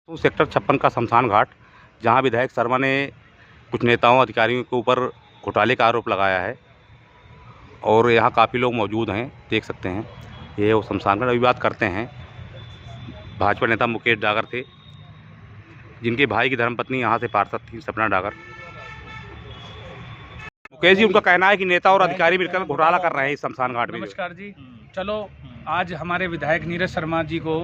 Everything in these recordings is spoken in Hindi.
तो सेक्टर 56 का शमशान घाट, जहां विधायक शर्मा ने कुछ नेताओं अधिकारियों के ऊपर घोटाले का आरोप लगाया है और यहाँ काफ़ी लोग मौजूद हैं, देख सकते हैं। ये वो शमशान घाट। अभी बात करते हैं, भाजपा नेता मुकेश डागर थे, जिनके भाई की धर्मपत्नी यहाँ से पार्षद थी, सपना डागर। मुकेश जी, उनका कहना है कि नेता और अधिकारी मिलकर घोटाला कर रहे हैं इस शमशान घाट में। नमस्कार जी। चलो, आज हमारे विधायक नीरज शर्मा जी को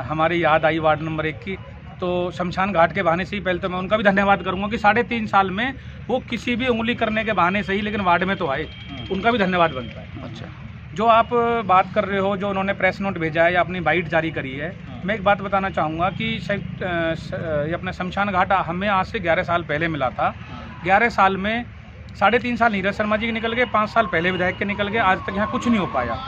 हमारी याद आई वार्ड नंबर 1 की, तो शमशान घाट के बहाने से ही पहले तो मैं उनका भी धन्यवाद करूंगा कि 3.5 साल में वो किसी भी उंगली करने के बहाने से ही लेकिन वार्ड में तो आए, उनका भी धन्यवाद बनता है। अच्छा, जो आप बात कर रहे हो, जो उन्होंने प्रेस नोट भेजा है या अपनी बाइट जारी करी है, मैं एक बात बताना चाहूँगा कि ये अपना शमशान घाट हमें आज से 11 साल पहले मिला था। 11 साल में 3.5 साल नीरज शर्मा जी के निकल गए, 5 साल पहले विधायक के निकल गए, आज तक यहाँ कुछ नहीं हो पाया।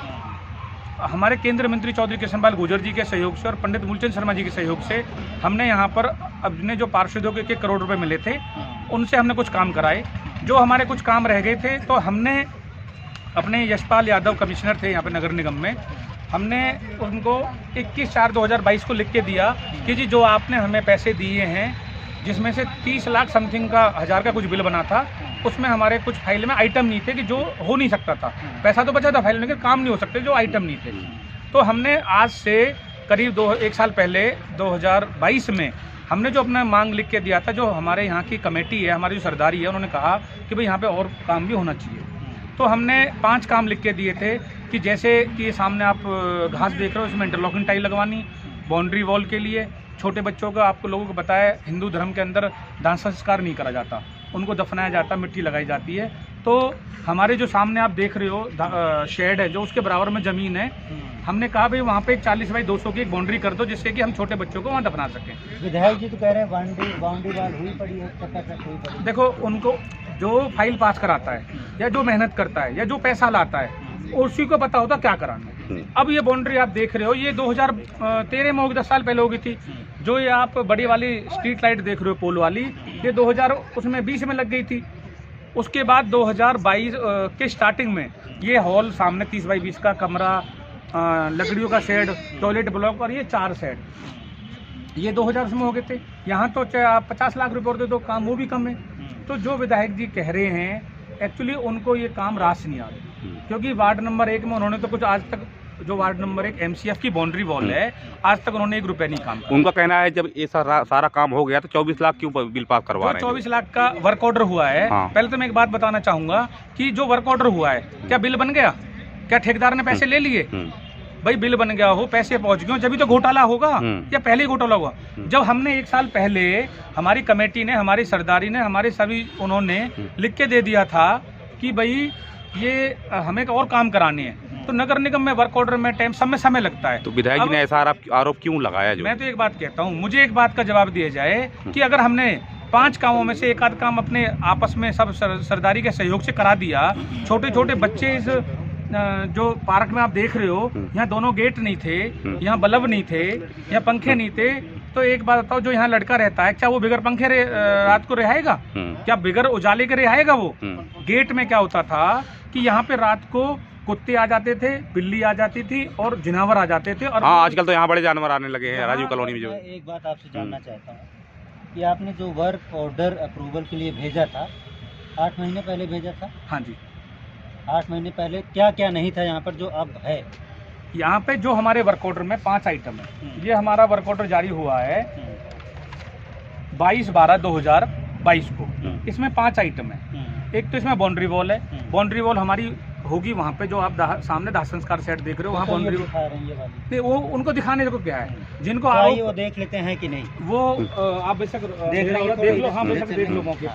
हमारे केंद्रीय मंत्री चौधरी कृष्णपाल गुर्जर जी के सहयोग से और पंडित मूलचंद शर्मा जी के सहयोग से हमने यहाँ पर अपने जो पार्षदों के 1 करोड़ रुपए मिले थे, उनसे हमने कुछ काम कराए। जो हमारे कुछ काम रह गए थे, तो हमने अपने यशपाल यादव कमिश्नर थे यहाँ पे नगर निगम में, हमने उनको 21/4/2022 को लिख के दिया कि जी जो आपने हमें पैसे दिए हैं, जिसमें से 30 लाख समथिंग का 1000 का कुछ बिल बना था, उसमें हमारे कुछ फाइल में आइटम नहीं थे कि जो हो नहीं सकता था। पैसा तो बचा था फाइल में, लेकिन काम नहीं हो सकते, जो आइटम नहीं थे। तो हमने आज से करीब 1 साल पहले 2022 में हमने जो अपना मांग लिख के दिया था, जो हमारे यहाँ की कमेटी है, हमारी जो सरदारी है, उन्होंने कहा कि भाई यहाँ पे और काम भी होना चाहिए। तो हमने 5 काम लिख के दिए थे कि जैसे कि ये सामने आप घास देख रहे हो, इसमें इंटरलॉकिंग टाइल लगवानी, बाउंड्री वॉल के लिए छोटे बच्चों का आपको लोगों को बताया, हिंदू धर्म के अंदर दाह संस्कार नहीं करा जाता, उनको दफनाया जाता, मिट्टी लगाई जाती है। तो हमारे जो सामने आप देख रहे हो शेड है, जो उसके बराबर में ज़मीन है, हमने कहा भाई वहाँ पे एक 40/200 की एक बाउंड्री कर दो, जिससे कि हम छोटे बच्चों को वहाँ दफना सकें। विधायक जी तो कह रहे हैं बाउंड्री वाल हुई पड़ी है, चकाचक हुई पड़ी है। देखो, उनको जो फाइल पास कराता है या जो मेहनत करता है या जो पैसा लाता है, उसी को पता होता क्या कराना है। अब ये बाउंड्री आप देख रहे हो, ये 2013 में होगी, 10 साल पहले होगी थी। जो ये आप बड़ी वाली स्ट्रीट लाइट देख रहे हो, पोल वाली, ये 2020 में लग गई थी। उसके बाद 2022 के स्टार्टिंग में ये हॉल सामने 30/20 का कमरा, लकड़ियों का शेड, टॉयलेट ब्लॉक और ये 4 शेड, ये 2000 में हो गए थे। यहाँ तो चाहे आप 50 लाख रुपये और दे दो, काम वो भी कम है। तो जो विधायक जी कह रहे हैं, एक्चुअली उनको ये काम रास नहीं आ रहे, क्योंकि वार्ड नंबर 1 में उन्होंने तो कुछ आज तक, जो वार्ड नंबर 1 MCF की बाउंड्री वॉल है, आज तक उन्होंने 1 रुपया नहीं काम किया। उनका कहना है जब ये सारा काम हो गया तो 24 लाख क्यों बिल पास करवा रहे हैं? 24 लाख का वर्क ऑर्डर हुआ है। हाँ। पहले तो मैं एक बात बताना चाहूँगा कि जो वर्क ऑर्डर हुआ है, क्या बिल बन गया? क्या ठेकेदार ने पैसे ले लिए? भाई बिल बन गया हो, पैसे पहुंच गए, जब भी तो घोटाला होगा या पहले ही घोटाला हुआ? जब हमने 1 साल पहले, हमारी कमेटी ने, हमारी सरदारी ने, हमारे सभी उन्होंने लिख के दे दिया था कि भाई ये हमें और काम कराने हैं, तो नगर निगम में वर्क ऑर्डर में टाइम समय लगता है। तो विधायक जी ने ऐसा आरोप क्यों लगाया? जो मैं तो एक बात कहता हूँ, मुझे एक बात का जवाब दिया जाए कि अगर हमने 5 कामों में से 1 आध काम अपने आपस में सब सरदारी के सहयोग से करा दिया, छोटे छोटे बच्चे इस जो पार्क में आप देख रहे हो, यहाँ दोनों गेट नहीं थे, यहाँ बल्ब नहीं थे, यहाँ पंखे नहीं थे, तो एक बात बताओ, जो यहाँ लड़का रहता है, क्या वो बिगर पंखे रात को रहेगा? क्या बिगर उजाले के रहेगा? वो गेट में क्या होता था कि यहाँ पे रात को कुत्ते आ जाते थे, बिल्ली आ जाती थी और जिनावर आ जाते थे। और हाँ, आजकल तो यहाँ बड़े जानवर आने लगे हैं राजीव कॉलोनी में। जो मैं एक बात आपसे जानना चाहता हूँ कि आपने जो वर्क ऑर्डर अप्रूवल के लिए भेजा था, 8 महीने पहले भेजा था। हाँ जी, 8 महीने पहले क्या क्या नहीं था यहाँ पर जो अब है? यहाँ पे जो हमारे वर्क ऑर्डर में 5 आइटम है। ये हमारा वर्क ऑर्डर जारी हुआ है 22/12/2022 को। इसमें 5 आइटम है। एक तो इसमें बाउंड्री वॉल है। बाउंड्री वॉल हमारी होगी वहाँ पे, जो आप सामने दाह संस्कार सेट देख रहे हो, वहाँ बाउंड्री दिखा रहे हैं ये वाली। नहीं, वो उनको दिखाने को क्या है, जिनको आइए वो देख लेते हैं कि नहीं, वो आप बेशक देख लो। हाँ, बेशक देख लो, मौके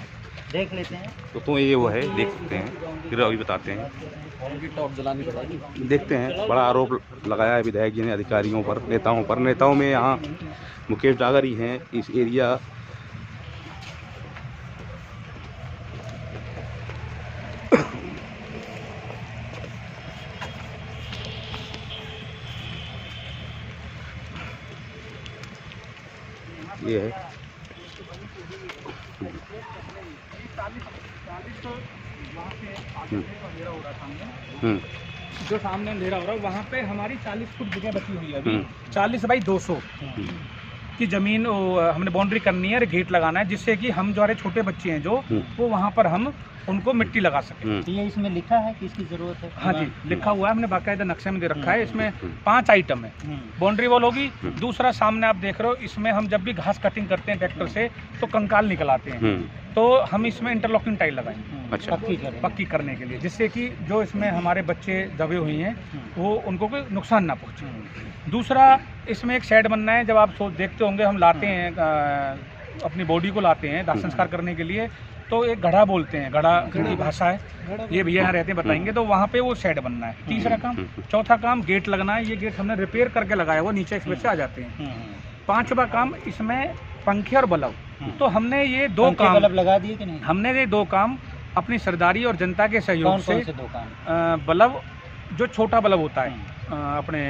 देख लेते हैं। तो ये वो है, देख सकते हैं, फिर अभी बताते हैं। टॉप जलानी पड़ेगी। देखते हैं, बड़ा आरोप लगाया है विधायक जी ने अधिकारियों पर, नेताओं पर। नेताओं में यहाँ मुकेश डागर ही हैं इस एरिया। ये है जो सामने अंधेरा हो रहा है, वहाँ पे हमारी 40 फुट जगह बची हुई है अभी, 40/200। कि ज़मीन हमने बाउंड्री करनी है और गेट लगाना है, जिससे कि हम जो हमारे छोटे बच्चे हैं जो वो वहाँ पर हम उनको मिट्टी लगा सकें। तो ये इसमें लिखा है कि इसकी ज़रूरत है? हाँ जी, लिखा हुआ है, हमने बाकायदा नक्शे में दे रखा है। इसमें 5 आइटम है। बाउंड्री वॉल होगी, दूसरा सामने आप देख रहे हो, इसमें हम जब भी घास कटिंग करते हैं ट्रैक्टर से तो कंकाल निकल आते हैं, तो हम इसमें इंटरलॉकिंग टाइल लगाएंगे अच्छा, पक्की करने के लिए, जिससे कि जो इसमें हमारे बच्चे दबे हुए हैं वो उनको कोई नुकसान ना पहुँचे। दूसरा, इसमें एक शेड बनना है। जब आप देखते होंगे हम लाते हैं अपनी बॉडी को लाते हैं दाह संस्कार करने के लिए, तो एक घड़ा बोलते हैं, घड़ा की भाषा है, ये भैया यहाँ रहते हैं बताएंगे, तो वहाँ पे वो शेड बनना है। तीसरा काम, चौथा काम गेट लगना है। ये गेट हमने रिपेयर करके लगाया हुआ, नीचे एक्सप्रेस से आ जाते हैं। पांचवा काम, इसमें पंखे और बल्ब। तो हमने ये 2 काम बल्ब लगा दिए कि नहीं? हमने ये 2 काम अपनी सरदारी और जनता के सहयोग से 2 काम? बल्ब, जो छोटा बल्ब होता है अपने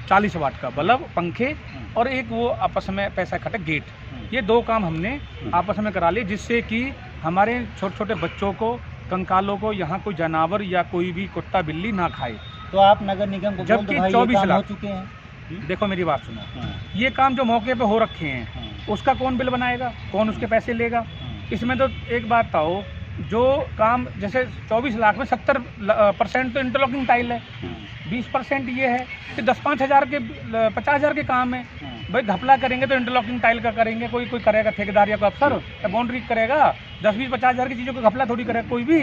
40 वाट का बल्ब, पंखे, और एक वो आपस में पैसा इकट्ठा गेट, ये 2 काम हमने आपस में करा लिए, जिससे कि हमारे छोटे छोटे बच्चों को, कंकालों को यहाँ कोई जानवर या कोई भी कुत्ता बिल्ली ना खाए। तो आप नगर निगम को जबकि 24 लाख हो चुके हैं। देखो मेरी बात सुनो, ये काम जो मौके पे हो रखे हैं उसका कौन बिल बनाएगा, कौन उसके पैसे लेगा? इसमें तो एक बात था, जो काम जैसे 24 लाख में 70% तो इंटरलॉकिंग टाइल है, 20% ये है कि 10-5 हज़ार के 50 हज़ार के काम है। भाई घपला करेंगे तो इंटरलॉकिंग टाइल का करेंगे, कोई करेगा ठेकेदार या कोई अफसर या बाउंड्री करेगा, 10-20-50 हज़ार की चीज़ों का घपला थोड़ी करेगा कोई भी।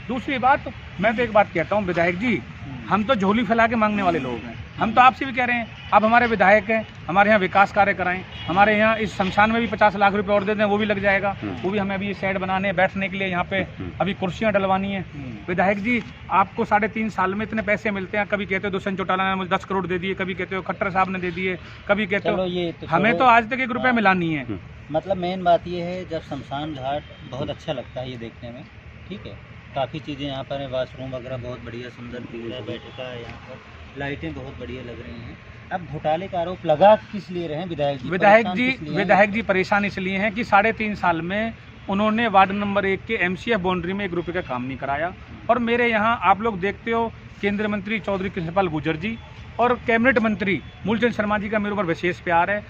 दूसरी बात, मैं तो एक बात कहता हूँ विधायक जी, हम तो झोली फैला के मांगने वाले लोग हैं। हम तो आपसे भी कह रहे हैं, आप हमारे विधायक हैं, हमारे यहाँ विकास कार्य कराएं, हमारे यहाँ इस शमशान में भी 50 लाख रुपए और दे दें, वो भी लग जाएगा। वो भी हमें अभी ये शेड बनाने, बैठने के लिए यहाँ पे अभी कुर्सियाँ डलवानी है। विधायक जी, आपको 3.5 साल में इतने पैसे मिलते हैं, कभी कहते हो दुष्यंत चौटाला ने मुझे 10 करोड़ दे दिए, कभी कहते हो खट्टर साहब ने दे दिए, कभी कहते हो हमें तो आज तक 1 रुपया मिला नहीं है। मतलब मेन बात ये है, जब शमशान घाट बहुत अच्छा लगता है ये देखने में, ठीक है, काफ़ी चीज़ें यहाँ पर है, वाशरूम वगैरह बहुत बढ़िया सुंदर दिख रहा है, बैठका है यहाँ पर, लाइटें बहुत बढ़िया लग रही हैं। अब घोटाले का आरोप लगा किस लिए रहे हैं विधायक जी? विधायक जी परेशान इसलिए हैं कि 3.5 साल में उन्होंने वार्ड नंबर 1 के MCF बाउंड्री में 1 रुपये का काम नहीं कराया। और मेरे यहाँ आप लोग देखते हो, केंद्रीय मंत्री चौधरी कृष्णपाल गुर्जर जी और कैबिनेट मंत्री मूलचंद शर्मा जी का मेरे ऊपर विशेष प्यार है।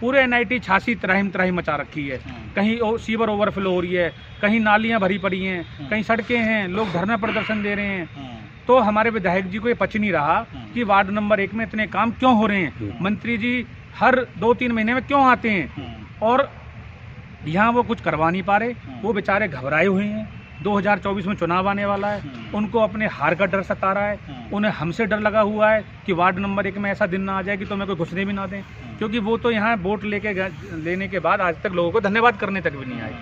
पूरे NIT 86 त्राही मचा रखी है, कहीं सीवर ओवरफ्लो हो रही है, कहीं नालियाँ भरी पड़ी हैं, कहीं सड़कें हैं, लोग धरना प्रदर्शन दे रहे हैं। तो हमारे विधायक जी को ये पच नहीं रहा कि वार्ड नंबर 1 में इतने काम क्यों हो रहे हैं, मंत्री जी हर 2-3 महीने में क्यों आते हैं और यहाँ वो कुछ करवा नहीं पा रहे। वो बेचारे घबराए हुए हैं, 2024 में चुनाव आने वाला है, उनको अपने हार का डर सता रहा है, उन्हें हमसे डर लगा हुआ है कि वार्ड नंबर 1 में ऐसा दिन ना आ जाए कि तो मैं कोई घुसने भी ना दें, क्योंकि वो तो यहाँ वोट लेने के बाद आज तक लोगों को धन्यवाद करने तक भी नहीं आए।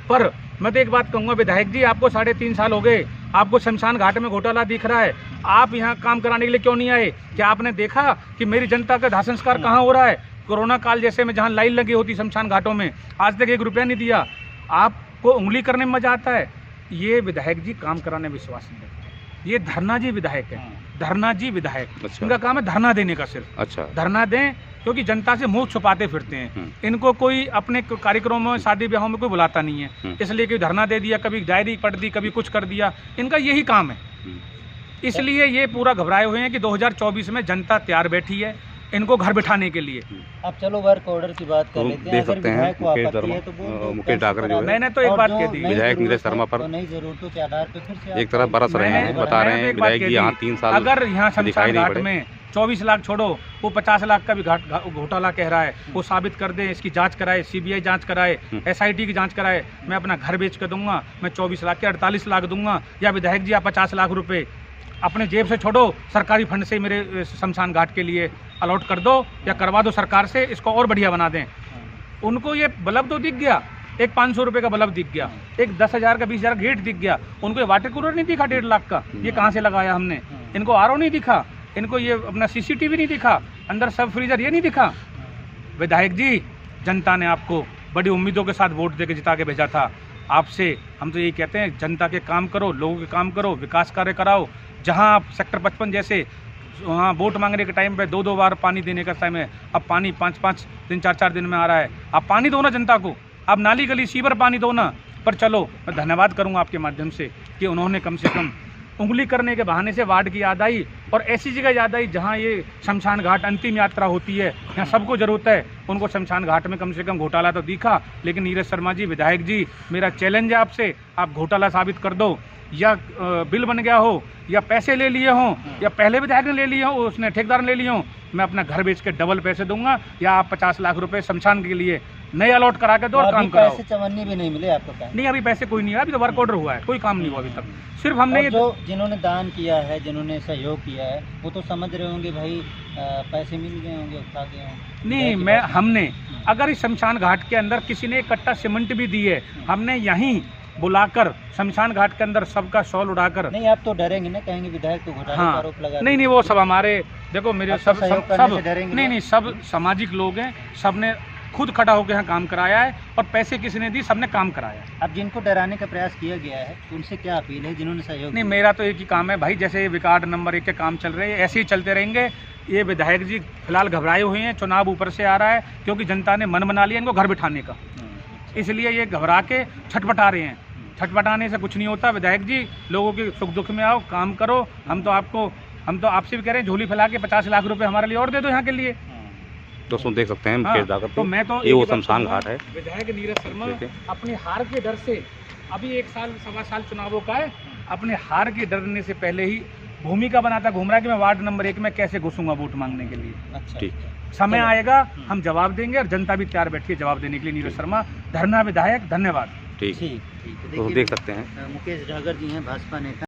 पर मैं तो एक बात कहूँगा विधायक जी, आपको 3.5 साल हो गए, आपको शमशान घाट में घोटाला दिख रहा है, आप यहाँ काम कराने के लिए क्यों नहीं आए? क्या आपने देखा कि मेरी जनता का दाह संस्कार कहाँ हो रहा है? कोरोना काल जैसे में जहाँ लाइन लगी होती शमशान घाटों में, आज तक 1 रुपया नहीं दिया। आपको उंगली करने में मजा आता है। ये विधायक जी काम कराने में विश्वास नहीं है। ये धरना जी विधायक है, धरना जी विधायक, अच्छा। इनका काम है धरना देने का, सिर्फ अच्छा, धरना दें, क्योंकि जनता से मुंह छुपाते फिरते हैं। इनको कोई अपने कार्यक्रमों में, शादी ब्याहों में कोई बुलाता नहीं है, इसलिए कोई धरना दे दिया, कभी डायरी पढ़ दी, कभी कुछ कर दिया, इनका यही काम है। इसलिए ये पूरा घबराए हुए हैं कि 2024 में जनता तैयार बैठी है इनको घर बिठाने के लिए। अब चलो वर्क ऑर्डर की बात कर लेते हैं। देख सकते हैं मुकेश डागर जो है, मैंने तो एक बात कह दी, विधायक नीरज शर्मा पर नई जरूरतों के आधार पर फिर से एक तरफ बरस रहे हैं, बता रहे हैं विधायक जी यहाँ 3 साल अगर यहाँ शमशान दिखाई नहीं घाट पड़े। में 24 लाख छोड़ो, वो 50 लाख का भी घोटाला कह रहा है, वो साबित कर दे, इसकी जांच कराए, CBI जांच कराए, SIT की जांच कराए, मैं अपना घर बेच कर दूंगा, मैं 24 लाख के 48 लाख दूंगा। या विधायक जी आप 50 लाख रुपए अपने जेब से छोड़ो, सरकारी फंड से मेरे शमशान घाट के लिए अलॉट कर दो या करवा दो सरकार से, इसको और बढ़िया बना दें। उनको ये बल्ब तो दिख गया, एक 500 रुपये का बल्ब दिख गया, एक 10,000 का 20,000 गेट दिख गया, उनको ये वाटर कूलर नहीं दिखा 1.5 लाख का, ये कहाँ से लगाया हमने, इनको RO नहीं दिखा, इनको ये अपना CCTV नहीं दिखा, अंदर सब फ्रीजर ये नहीं दिखा। विधायक जी, जनता ने आपको बड़ी उम्मीदों के साथ वोट देकर जिता के भेजा था। आपसे हम तो यही कहते हैं, जनता के काम करो, लोगों के काम करो, विकास कार्य कराओ। जहां आप सेक्टर 55 जैसे वहाँ वोट मांगने के टाइम पे 2-2 बार पानी देने का टाइम है, अब पानी 5-5 दिन 4-4 दिन में आ रहा है। आप पानी दो ना जनता को, आप नाली गली सीवर पानी दो ना। पर चलो, मैं धन्यवाद करूँगा आपके माध्यम से कि उन्होंने कम से कम उंगली करने के बहाने से वार्ड की याद आई और ऐसी जगह याद आई जहाँ ये शमशान घाट अंतिम यात्रा होती है। यहाँ सबको ज़रूरत है, उनको शमशान घाट में कम से कम घोटाला तो दिखा, लेकिन नीरज शर्मा जी विधायक जी, मेरा चैलेंज है आपसे, आप घोटाला साबित कर दो, या बिल बन गया हो, या पैसे ले लिए हों, या पहले विधायक ने ले लिए हों, उसने ठेकेदार ने ले लिए हों, मैं अपना घर बेच के डबल पैसे दूंगा, या आप 50 लाख रुपए शमशान के लिए नए अलॉट करा के दो और काम कराओ। पैसे चवन्नी भी नहीं मिले आपको? नहीं, अभी पैसे कोई नहीं है, अभी तो वर्क ऑर्डर हुआ है, कोई काम नहीं हुआ अभी तक। सिर्फ हमने ये जो जिन्होंने दान किया है, जिन्होंने सहयोग किया है, वो तो समझ रहे होंगे भाई पैसे मिल गए होंगे, उठा गए होंगे। नहीं, हमने अगर इस शमशान घाट के अंदर किसी ने एक कट्टा सीमेंट भी दी है, हमने यहीं बुलाकर शमशान घाट के अंदर सबका शॉल उड़ाकर। नहीं, आप तो डरेंगे ना, कहेंगे विधायक को घोटाले का आरोप लगा। नहीं, वो सब हमारे, देखो मेरे सब डरेंगे नहीं, सब सामाजिक लोग हैं, सबने खुद खड़ा होकर यहाँ काम कराया है और पैसे किसी ने दी, सबने काम कराया है। अब जिनको डराने का प्रयास किया गया है उनसे क्या अपील है, जिन्होंने सहयोग? नहीं, मेरा तो एक ही काम है भाई, जैसे वार्ड नंबर 1 के काम चल रहे हैं ऐसे ही चलते रहेंगे। ये विधायक जी फिलहाल घबराए हुए हैं, चुनाव ऊपर से आ रहा है, क्योंकि जनता ने मन बना लिया इनको घर बिठाने का, इसलिए ये घबरा के छटपटा रहे हैं। छटपटाने से कुछ नहीं होता। विधायक जी, लोगों के सुख दुख में आओ, काम करो। हम तो आपसे भी कह रहे हैं, झोली फैला के 50 लाख रुपए हमारे लिए और दे दो यहाँ के लिए। दोस्तों देख सकते हैं तो मैं तो ये वो शमशान घाट है। विधायक नीरज शर्मा अपनी हार के डर से, अभी 1 साल 1.25 साल चुनावों का है, अपने हार के डरने से पहले ही भूमिका बनाता घूम रहा है कि मैं वार्ड नंबर 1 में कैसे घुसूंगा वोट मांगने के लिए। अच्छा, ठीक, समय आएगा हम जवाब देंगे और जनता भी तैयार बैठी है जवाब देने के लिए। नीरज शर्मा, धरना विधायक, धन्यवाद। ठीक, ठीक। तो देख सकते हैं मुकेश डागर जी हैं, भाजपा नेता।